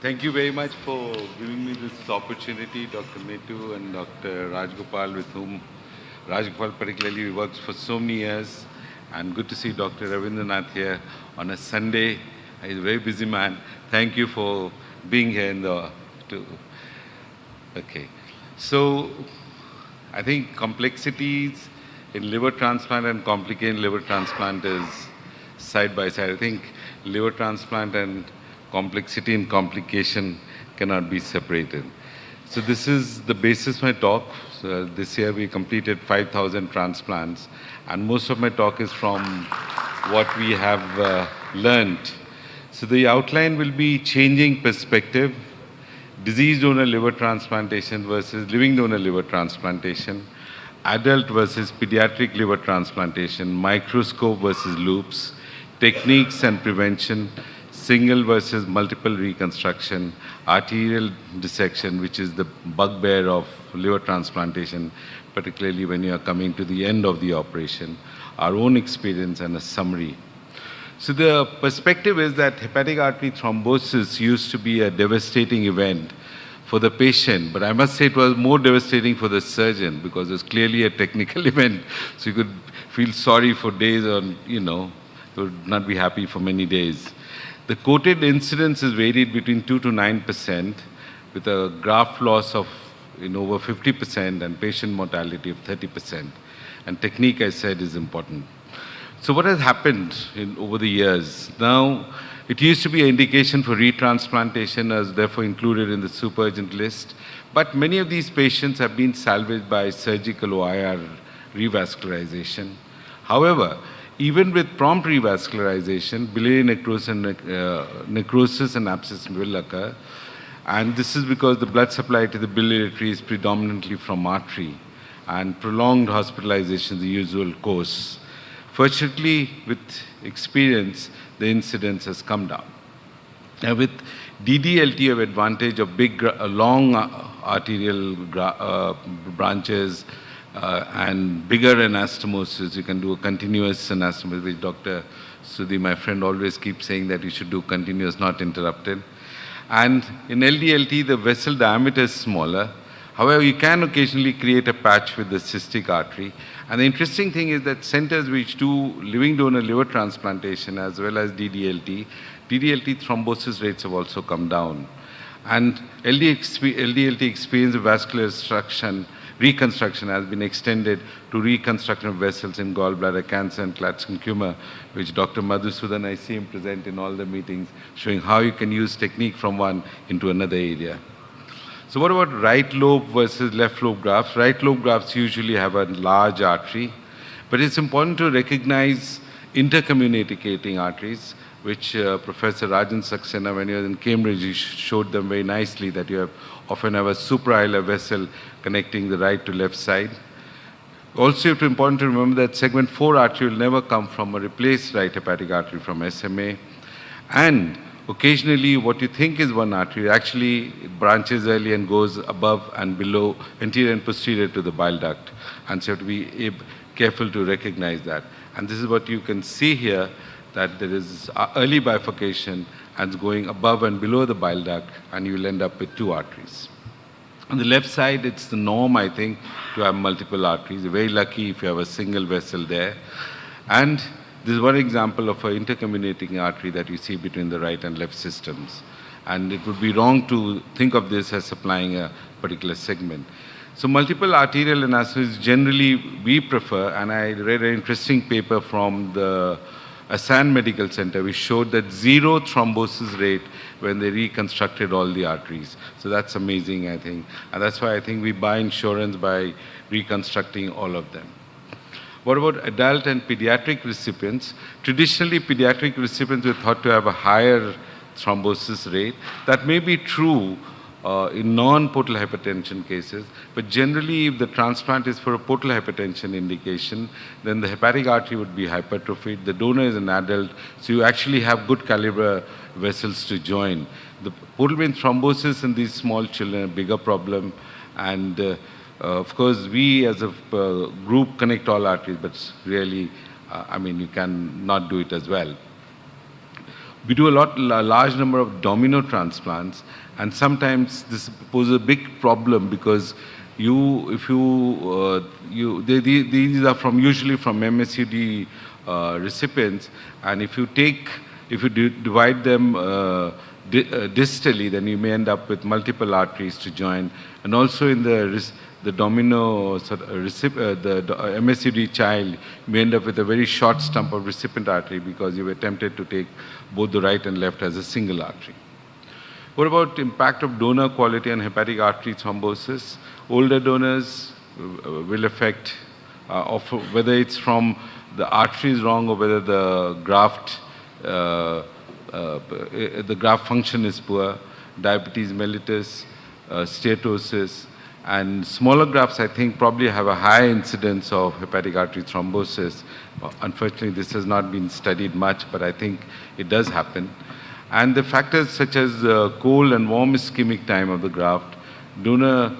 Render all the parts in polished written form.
Thank you very much for giving me this opportunity, Dr. Netu and Dr. Rajgopal, with whom Rajgopal particularly works for so many years. And good to see Dr. Ravindranath here on a Sunday. He's a very busy man. Thank you for being here Okay. So, I think complexities in liver transplant and complicated liver transplant is side by side. I think liver transplant and complexity and complication cannot be separated. So this is the basis of my talk. So this year we completed 5,000 transplants, and most of my talk is from what we have learned. So the outline will be changing perspective, disease donor liver transplantation versus living donor liver transplantation, adult versus pediatric liver transplantation, microscope versus loops, techniques and prevention, single versus multiple reconstruction, arterial dissection, which is the bugbear of liver transplantation, particularly when you are coming to the end of the operation, our own experience and a summary. So the perspective is that hepatic artery thrombosis used to be a devastating event for the patient, but I must say it was more devastating for the surgeon because it was clearly a technical event. So you could feel sorry for days on, you would not be happy for many days. The quoted incidence is varied between 2 to 9% with a graft loss of over 50% and patient mortality of 30%. And technique, I said, is important. So what has happened over the years? Now, it used to be an indication for retransplantation, as therefore included in the super urgent list. But many of these patients have been salvaged by surgical OIR revascularization. However, even with prompt revascularization, biliary necrosis and abscess will occur. And this is because the blood supply to the biliary artery is predominantly from artery, and prolonged hospitalization is the usual course. Fortunately, with experience, the incidence has come down. Now, with DDLT, you have advantage of big, long arterial branches and bigger anastomosis. You can do a continuous anastomosis, which Dr. Sudhi, my friend, always keeps saying that you should do continuous, not interrupted. And in LDLT, the vessel diameter is smaller. However, you can occasionally create a patch with the cystic artery. And the interesting thing is that centers which do living donor liver transplantation as well as DDLT thrombosis rates have also come down. And LDLT experience of vascular reconstruction has been extended to reconstruction of vessels in gallbladder cancer and Klatskin tumor, which Dr. Madhusudan, I see him present in all the meetings, showing how you can use technique from one into another area. So what about right lobe versus left lobe grafts? Right lobe grafts usually have a large artery, but it's important to recognize intercommunicating arteries, which Professor Rajan Saxena, when he was in Cambridge, he showed them very nicely that you often have a suprahilar vessel connecting the right to left side. Also, it's important to remember that segment 4 artery will never come from a replaced right hepatic artery from SMA. And occasionally, what you think is one artery actually branches early and goes above and below, anterior and posterior to the bile duct. And so you have to be careful to recognize that. And this is what you can see here, that there is early bifurcation and it's going above and below the bile duct, and you will end up with 2 arteries. On the left side, it's the norm, I think, to have multiple arteries. You're very lucky if you have a single vessel there. And this is one example of an intercommunicating artery that you see between the right and left systems. And it would be wrong to think of this as supplying a particular segment. So multiple arterial anastomosis generally we prefer, and I read an interesting paper from the Asan Medical Center, which showed that 0 thrombosis rate when they reconstructed all the arteries. So that's amazing, I think. And that's why I think we buy insurance by reconstructing all of them. What about adult and pediatric recipients? Traditionally, pediatric recipients were thought to have a higher thrombosis rate. That may be true in non-portal hypertension cases, but generally if the transplant is for a portal hypertension indication, then the hepatic artery would be hypertrophied. The donor is an adult, so you actually have good caliber vessels to join. The portal vein thrombosis in these small children is a bigger problem, and of course, we as a group connect all arteries, but really, you can not do it as well. We do a large number of domino transplants, and sometimes this poses a big problem because if these are usually from MSUD recipients, and if you divide them distally, then you may end up with multiple arteries to join, and also in the domino the MSUD child, you may end up with a very short stump of recipient artery because you were tempted to take both the right and left as a single artery. What about impact of donor quality on hepatic artery thrombosis? Older donors will affect whether it's from the artery is wrong or whether the graft function is poor, diabetes mellitus, steatosis, and smaller grafts, I think, probably have a high incidence of hepatic artery thrombosis. Unfortunately, this has not been studied much, but I think it does happen. And the factors such as cold and warm ischemic time of the graft, donor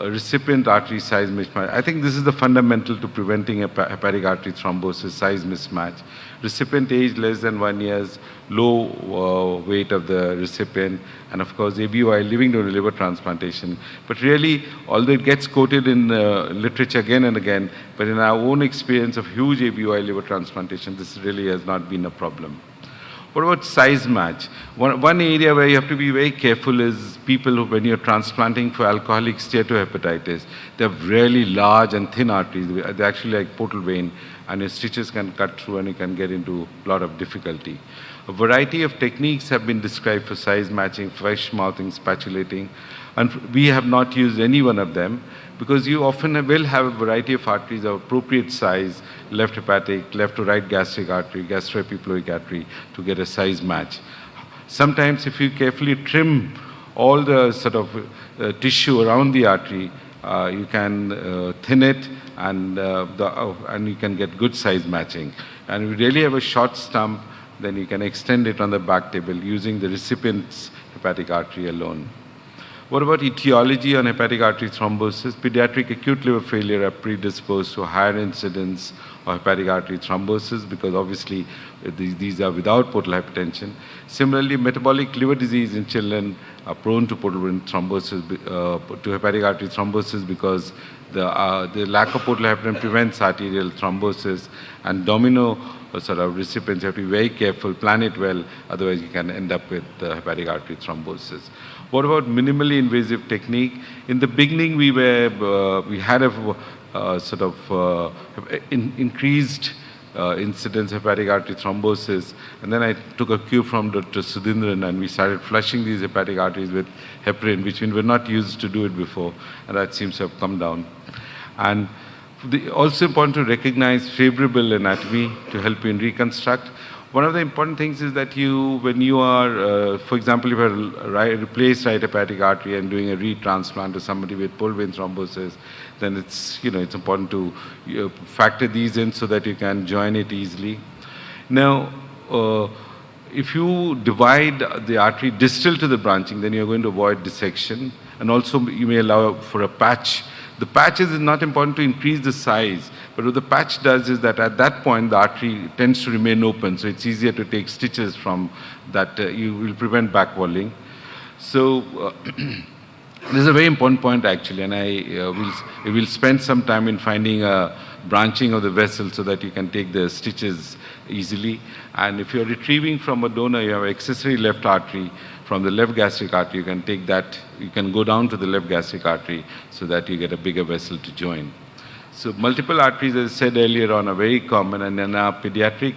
recipient artery size mismatch. I think this is the fundamental to preventing hepatic artery thrombosis, size mismatch. Recipient age less than 1 year, low weight of the recipient, and of course ABY, living donor liver transplantation. But really, although it gets quoted in literature again and again, but in our own experience of huge ABY liver transplantation, this really has not been a problem. What about size match? One area where you have to be very careful is people who, when you're transplanting for alcoholic steatohepatitis, they have really large and thin arteries. They're actually like portal vein, and your stitches can cut through and you can get into a lot of difficulty. A variety of techniques have been described for size matching, fresh mouthing, spatulating, and we have not used any one of them because you often will have a variety of arteries of appropriate size, left hepatic, left to right gastric artery, gastroepiploic artery, to get a size match. Sometimes if you carefully trim all the sort of tissue around the artery, you can thin it and you can get good size matching. And if you really have a short stump, then you can extend it on the back table using the recipient's hepatic artery alone. What about etiology on hepatic artery thrombosis? Pediatric acute liver failure are predisposed to higher incidence of hepatic artery thrombosis because obviously these are without portal hypertension. Similarly, metabolic liver disease in children are prone to portal vein thrombosis, to hepatic artery thrombosis because the lack of portal hypertension prevents arterial thrombosis, and domino sort of recipients, you have to be very careful, plan it well, otherwise you can end up with hepatic artery thrombosis. What about minimally invasive technique? In the beginning, we had a sort of increased incidence of hepatic artery thrombosis, and then I took a cue from Dr. Sudhindran, and we started flushing these hepatic arteries with heparin, which we were not used to do it before, and that seems to have come down. And also important to recognize favorable anatomy to help you in reconstruct. One of the important things is that when you are, for example, if you replace right hepatic artery and doing a retransplant to somebody with portal vein thrombosis, then it's important to factor these in so that you can join it easily. Now, if you divide the artery distal to the branching, then you're going to avoid dissection, and also you may allow for a patch. The patches is not important to increase the size, but what the patch does is that at that point the artery tends to remain open, so it's easier to take stitches from that. You will prevent backwalling. So this is a very important point actually, and I will spend some time in finding a branching of the vessel so that you can take the stitches easily. And if you're retrieving from a donor, you have accessory left artery from the left gastric artery, you can take that, you can go down to the left gastric artery so that you get a bigger vessel to join. So multiple arteries, as I said earlier on, are very common, and in our pediatric,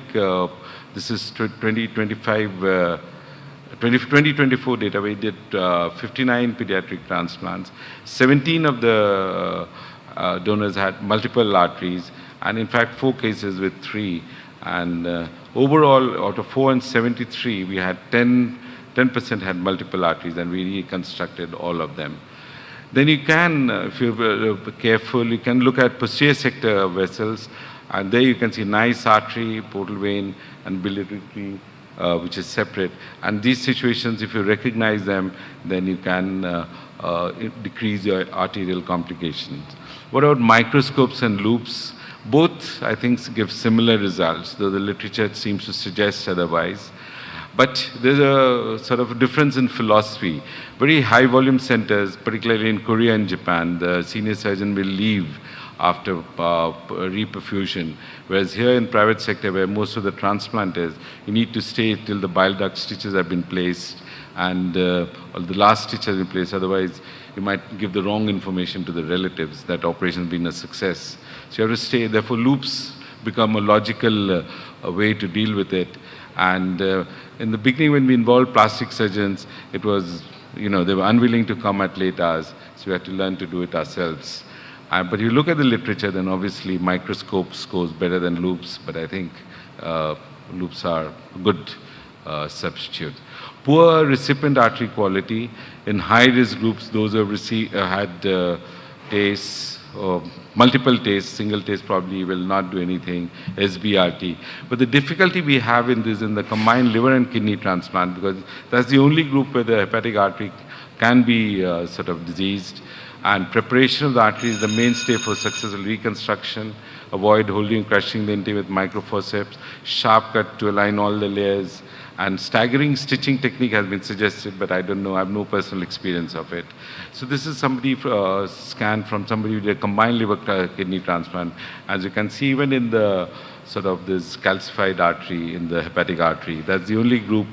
this is 2024 data, we did 59 pediatric transplants. 17 of the donors had multiple arteries, and in fact 4 cases with 3. And overall, out of 473, we had 10% had multiple arteries, and we reconstructed all of them. Then you can, if you're careful, you can look at posterior sector vessels, and there you can see nice artery, portal vein, and biliary tree, which is separate. And these situations, if you recognize them, then you can decrease your arterial complications. What about microscopes and loops? Both, I think, give similar results, though the literature seems to suggest otherwise. But there's a sort of difference in philosophy. Very high volume centers, particularly in Korea and Japan, the senior surgeon will leave after reperfusion. Whereas here in private sector, where most of the transplant is, you need to stay till the bile duct stitches have been placed and or the last stitch has been placed. Otherwise, you might give the wrong information to the relatives that operation has been a success. So you have to stay. Therefore, loops become a logical way to deal with it. And in the beginning, when we involved plastic surgeons, it was, they were unwilling to come at late hours, so we had to learn to do it ourselves. But you look at the literature, then obviously microscope scores better than loops, but I think loops are a good substitute. Poor recipient artery quality in high-risk groups, those who have had TACE, multiple TACE, single TACE probably will not do anything, SBRT. But the difficulty we have in this, in the combined liver and kidney transplant, because that's the only group where the hepatic artery can be sort of diseased. And preparation of the artery is the mainstay for successful reconstruction. Avoid holding and crushing the intima with microforceps. Sharp cut to align all the layers. And staggering stitching technique has been suggested, but I don't know, I have no personal experience of it. So this is somebody scanned from somebody with a combined liver kidney transplant. As you can see, even in the sort of this calcified artery in the hepatic artery, that's the only group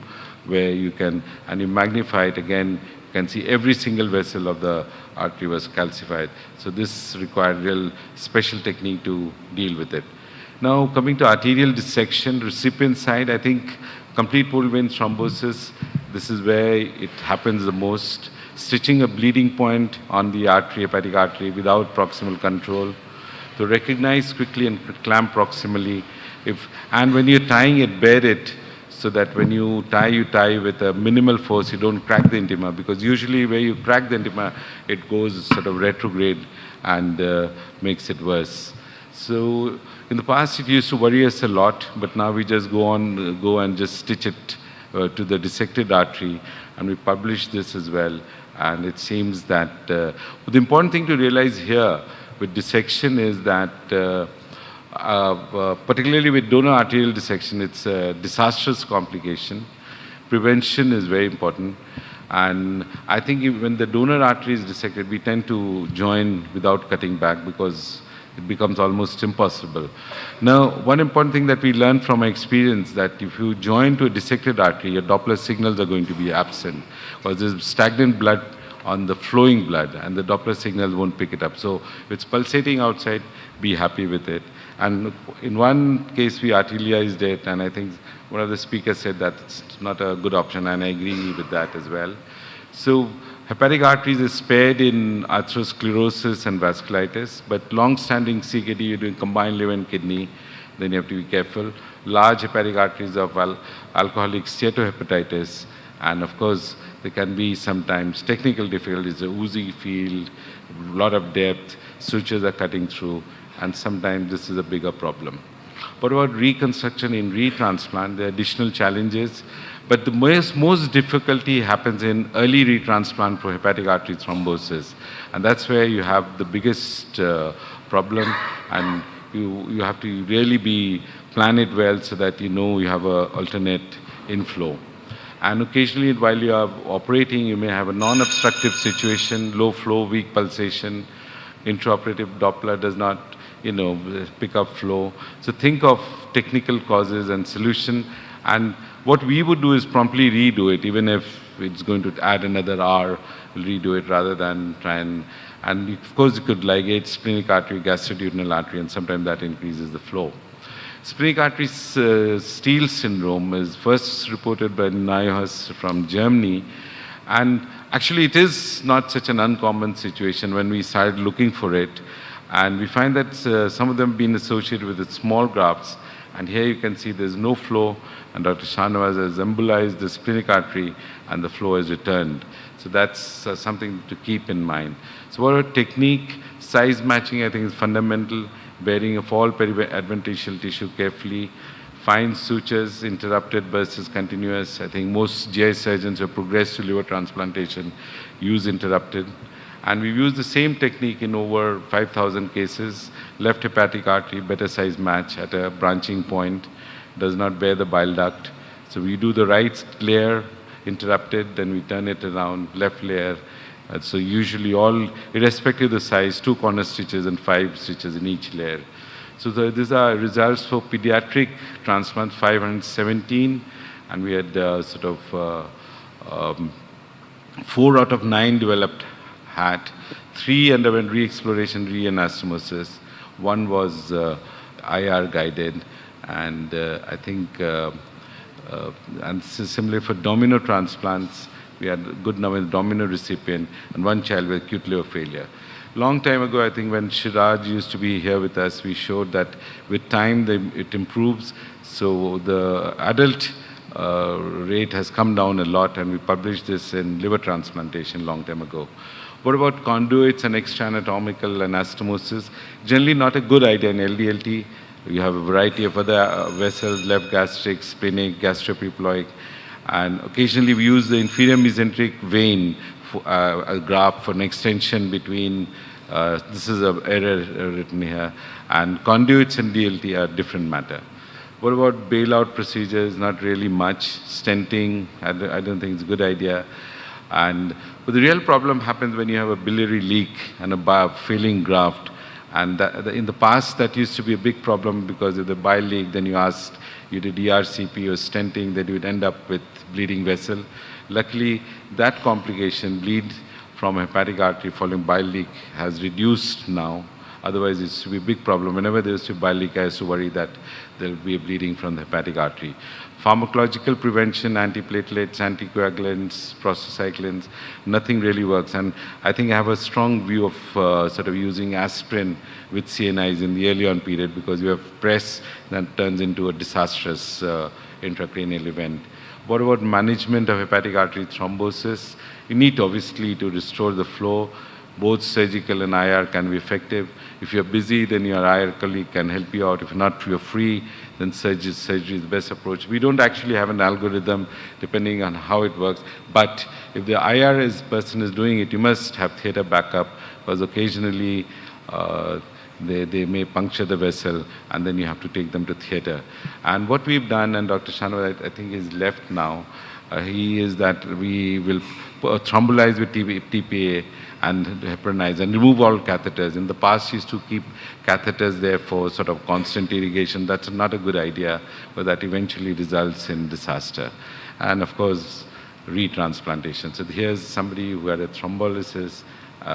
where you can, and you magnify it again, you can see every single vessel of the artery was calcified. So this required real special technique to deal with it. Now coming to arterial dissection, recipient side, I think complete portal vein thrombosis, this is where it happens the most. Stitching a bleeding point on the artery, hepatic artery, without proximal control. To recognize quickly and clamp proximally. And when you're tying it, bear it, so that when you tie with a minimal force, you don't crack the intima, because usually where you crack the intima, it goes sort of retrograde and makes it worse. So in the past, it used to worry us a lot, but now we just go and just stitch it to the dissected artery, and we publish this as well. And it seems that the important thing to realize here with dissection is that particularly with donor arterial dissection, it's a disastrous complication. Prevention is very important. And I think when the donor artery is dissected, we tend to join without cutting back because it becomes almost impossible. Now, one important thing that we learned from our experience that if you join to a dissected artery, your Doppler signals are going to be absent because there's stagnant blood on the flowing blood and the Doppler signals won't pick it up. So if it's pulsating outside, be happy with it. And in one case, we arterialized it, and I think one of the speakers said that it's not a good option, and I agree with that as well. So hepatic arteries is spared in atherosclerosis and vasculitis, but long-standing CKD, you're doing combined liver and kidney, then you have to be careful. Large hepatic arteries of alcoholic steatohepatitis, and of course, there can be sometimes technical difficulties, a oozy field, a lot of depth, sutures are cutting through, and sometimes this is a bigger problem. What about reconstruction in retransplant? There are additional challenges, but the most difficulty happens in early retransplant for hepatic artery thrombosis, and that's where you have the biggest problem, and you have to really plan it well so that you know you have an alternate inflow. And occasionally, while you are operating, you may have a non-obstructive situation, low flow, weak pulsation, intraoperative Doppler does not, pick up flow. So think of technical causes and solution. And what we would do is promptly redo it, even if it's going to add another hour, we'll redo it rather than try and of course you could ligate splenic artery, gastroduodenal artery, and sometimes that increases the flow. Splenic artery steal syndrome is first reported by Neuhaus from Germany. And actually, it is not such an uncommon situation when we started looking for it. And we find that some of them have been associated with the small grafts. And here you can see there's no flow. And Dr. Shanawaz has embolized the splenic artery and the flow has returned. So that's something to keep in mind. So what about technique? Size matching, I think, is fundamental. Bearing of all periadventitial tissue carefully, fine sutures, interrupted versus continuous. I think most GI surgeons who have progressed to liver transplantation use interrupted. And we've used the same technique in over 5,000 cases. Left hepatic artery, better size match at a branching point, does not bear the bile duct. So we do the right layer, interrupted, then we turn it around, left layer. So usually all, irrespective of the size, 2 corner stitches and 5 stitches in each layer. So these are results for pediatric transplants, 517, and we had 4 out of 9 developed HAT, 3 underwent re-exploration, re-anastomosis, 1 was IR guided, and I think, and similarly for domino transplants, we had a good number of domino recipient and 1 child with acute liver failure. Long time ago, I think when Shiraj used to be here with us, we showed that with time it improves. So the adult rate has come down a lot, and we published this in liver transplantation long time ago. What about conduits and extra-anatomical anastomosis? Generally not a good idea in LDLT. You have a variety of other vessels, left gastric, splenic, gastroepiploic, and occasionally we use the inferior mesenteric vein for, a graft for an extension between, this is an error written here, and conduits and DLT are different matter. What about bailout procedures? Not really much. Stenting, I don't think it's a good idea. But the real problem happens when you have a biliary leak and a failing graft. And in the past, that used to be a big problem because of the bile leak. Then you did ERCP or stenting, then you would end up with bleeding vessel. Luckily, that complication, bleed from hepatic artery following bile leak, has reduced now. Otherwise, it used to be a big problem. Whenever there used to be bile leak, I used to worry that there will be a bleeding from the hepatic artery. Pharmacological prevention, antiplatelets, anticoagulants, prostacyclins, nothing really works. And I think I have a strong view of using aspirin with CNIs in the early on period because you have press that turns into a disastrous intracranial event. What about management of hepatic artery thrombosis? You need obviously to restore the flow. Both surgical and IR can be effective. If you're busy, then your IR colleague can help you out. If not, you're free, then surgery is the best approach. We don't actually have an algorithm depending on how it works. But if the IR person is doing it, you must have theater backup because occasionally they may puncture the vessel and then you have to take them to theater. And what we've done, and Dr. Shanwat, I think is left now, is that we will thrombolize with TPA and heparinize and remove all catheters. In the past, used to keep catheters there for sort of constant irrigation. That's not a good idea, but that eventually results in disaster. And of course, retransplantation. So here's somebody who had a thrombolysis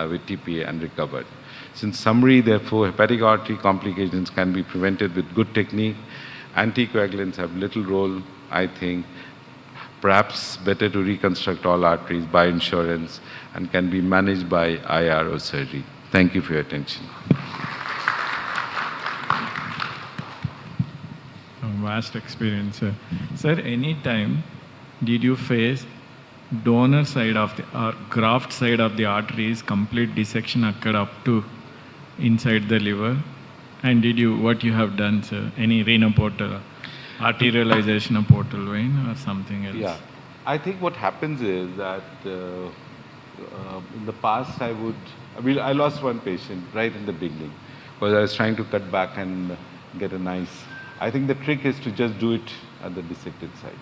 with TPA and recovered. So in summary, therefore, hepatic artery complications can be prevented with good technique. Anticoagulants have little role, I think. Perhaps better to reconstruct all arteries by insurance and can be managed by IR or surgery. Thank you for your attention. Vast experience, sir. Sir, any time did you face donor side of the or graft side of the arteries complete dissection occurred up to inside the liver? And did you, what you have done, sir? Any renal portal, arterialization of portal vein or something else? Yeah, I think what happens is that in the past I lost one patient right in the beginning because I was trying to cut back and get a nice. I think the trick is to just do it at the dissected site.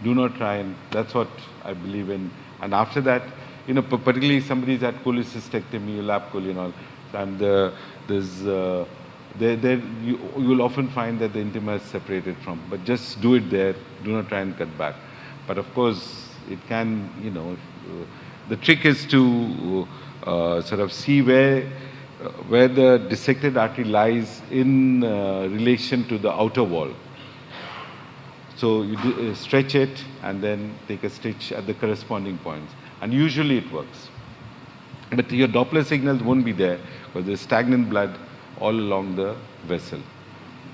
Do not try, and that's what I believe in. And after that, particularly if somebody's at cholecystectomy, lap chole and all, and you will often find that the intima is separated from, but just do it there, do not try and cut back. But of course, it can, the trick is to sort of see where the dissected artery lies in relation to the outer wall. So you stretch it and then take a stitch at the corresponding points. And usually it works. But your Doppler signals won't be there because there's stagnant blood all along the vessel.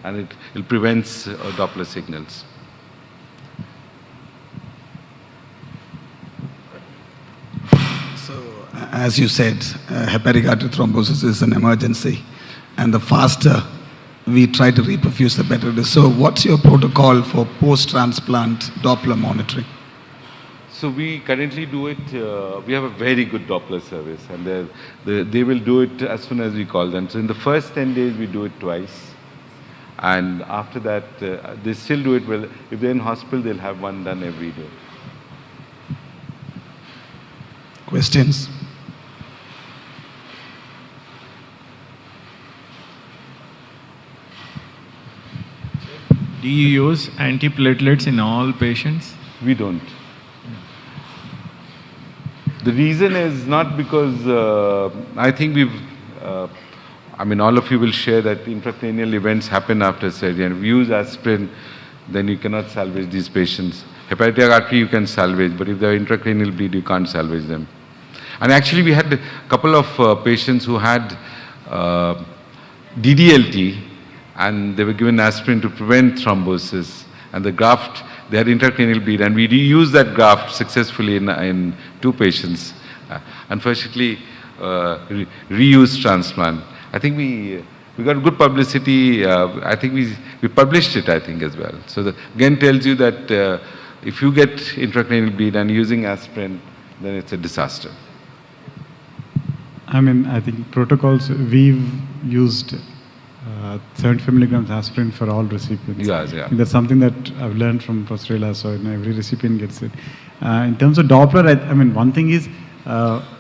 And it prevents Doppler signals. So, as you said, hepatic artery thrombosis is an emergency. And the faster we try to reperfuse, the better it is. So what's your protocol for post-transplant Doppler monitoring? So we currently do it, we have a very good Doppler service, and they will do it as soon as we call them. So in the first 10 days, we do it twice. And after that, they still do it well. If they're in hospital, they'll have one done every day. Questions? Do you use antiplatelets in all patients? We don't. The reason is not because I think I mean, all of you will share that intracranial events happen after surgery. And if you use aspirin, then you cannot salvage these patients. Hepatic artery you can salvage, but if they are intracranial bleed, you can't salvage them. And actually, we had a couple of patients who had DDLT, and they were given aspirin to prevent thrombosis. And the graft, they had intracranial bleed, and we reused that graft successfully in 2 patients. Unfortunately, reused transplant. I think we got good publicity. I think we published it, I think, as well. So that again tells you that if you get intracranial bleed and using aspirin, then it's a disaster. I mean, I think protocols, we've used 75 milligrams aspirin for all recipients. Yes, yeah. That's something that I've learned from Professor Ela, so every recipient gets it. In terms of Doppler, I mean, one thing is,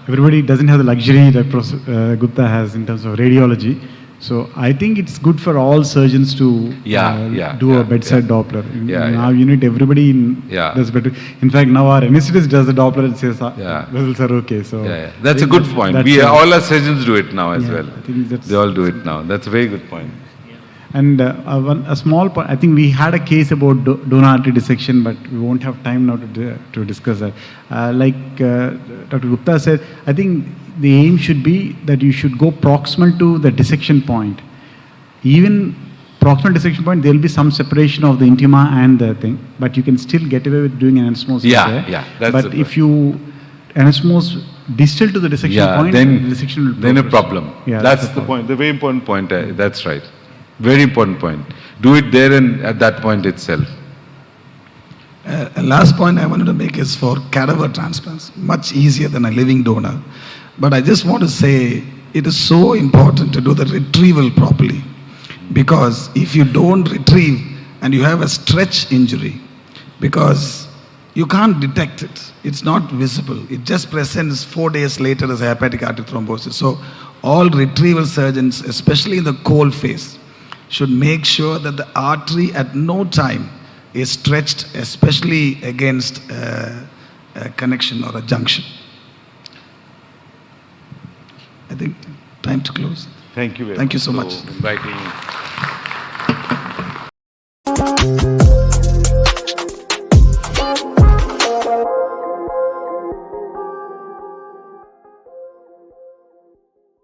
everybody doesn't have the luxury that Professor Gupta has in terms of radiology. So I think it's good for all surgeons to do a bedside Doppler. Now you need everybody does better. In fact, now our anesthetist does the Doppler and says results are okay. So that's a good point. All our surgeons do it now as well. I think they all do it now. That's a very good point. And a small point, I think we had a case about donor artery dissection, but we won't have time now to discuss that. Like Dr. Gupta said, I think the aim should be that you should go proximal to the dissection point. Even proximal dissection point, there will be some separation of the intima and the thing, but you can still get away with doing an anastomosis there. But if you anastomose distal to the dissection point, then the dissection will then a problem. That's the point, the very important point. That's right. Very important point. Do it there and at that point itself. Last point I wanted to make is for cadaver transplants, much easier than a living donor. But I just want to say it is so important to do the retrieval properly, because if you don't retrieve and you have a stretch injury, because you can't detect it, it's not visible, it just presents 4 days later as a hepatic artery thrombosis. So all retrieval surgeons, especially in the cold phase, should make sure that the artery at no time is stretched, especially against a connection or a junction. I think time to close. Thank you very much. Thank you so much. Inviting.